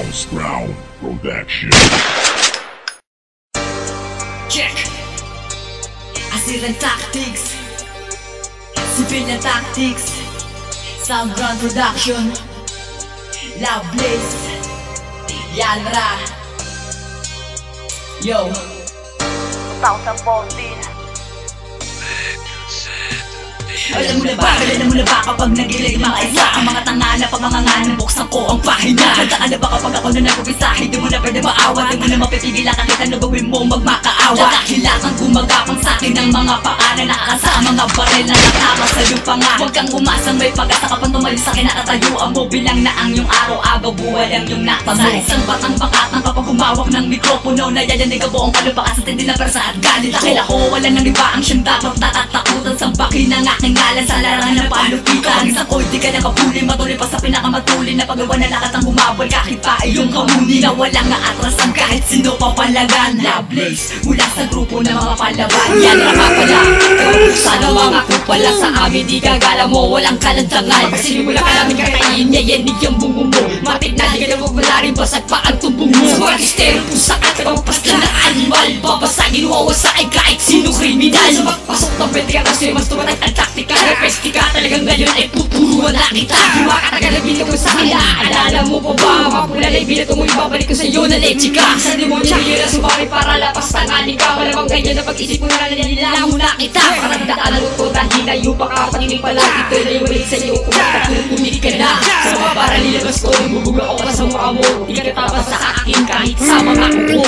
House Ground Production. Check! Asiran Tactics, Civilian Tactics, Sound Ground Production, Love Blaze, Yanra. Yo 2014. Alam mo na ba kapag nagilig mga isa ang mga tanga na pamanganganan, buksan ko ang pahina. Tandaan na ba kapag ako na nagpisahe, di mo na pwede maawa, di mo na mapipigilan kahit ano gawin mo magmakaawa. Dahil lahat ang gumagapang sa'kin ng mga paa na nakakasama mga baril na natama sa iyong panga. Huwag kang umasang may pag-asa kapag tumayo sa'kin, nakatayuan mo bilang na ang iyong araw-agaw, buhay ang iyong natamo. Sa isang batang bakatang kapag humawak ng mikropono, nayayanig ang buong kalupakan sa tindi na persa at galit. Dahil ako wala nang iba ang siyang dapat natatakutan sa bakin ng aking ngalan sa larangan ng panupitan. Isang ko'y di ka nakapuli, matuloy pa sa pinakamatuli na paggawa na lahat ang humabol kahit pa iyong kamuni na walang aatrasan kahit sino papalagan. Love Blaze mula sa grupo ng mga palaban. Yan nga pala, sana mga kupala sa amin, di gagala mo, walang kalantangan. Pagsisimula ka namin kakain, yayanig yung bungo mo. Matik na di ka na wala rin, basag pa ang tumbong mo. Sa mga kistero kung saan ka magpasla na animal, babasagin wawasain kahit sino kriminal. Sa magpasok ng pwede ka kasi mas tumatag ang taktika. Pwede ka talagang ngayon ay pupuruan na kita. Di makatagal na bilang ko sa akin, naalala mo pa ba? Mapula na ibinato mo, ibabalik ko sa'yo na leche ka. Sa demonyo nila sumari para lapas tanganin ka. Malamang ganyan na pag-isip mo na nalilila mo na kita. Paragdaan ang luto dahil layo pa ka. Paninig pala ito'y naiwalik sa'yo kung makatutunig ka na. Sa mga para nilabas ko, nagbubuga ko pa sa mukha mo. Di ka tapas sa akin kahit sa mga upo.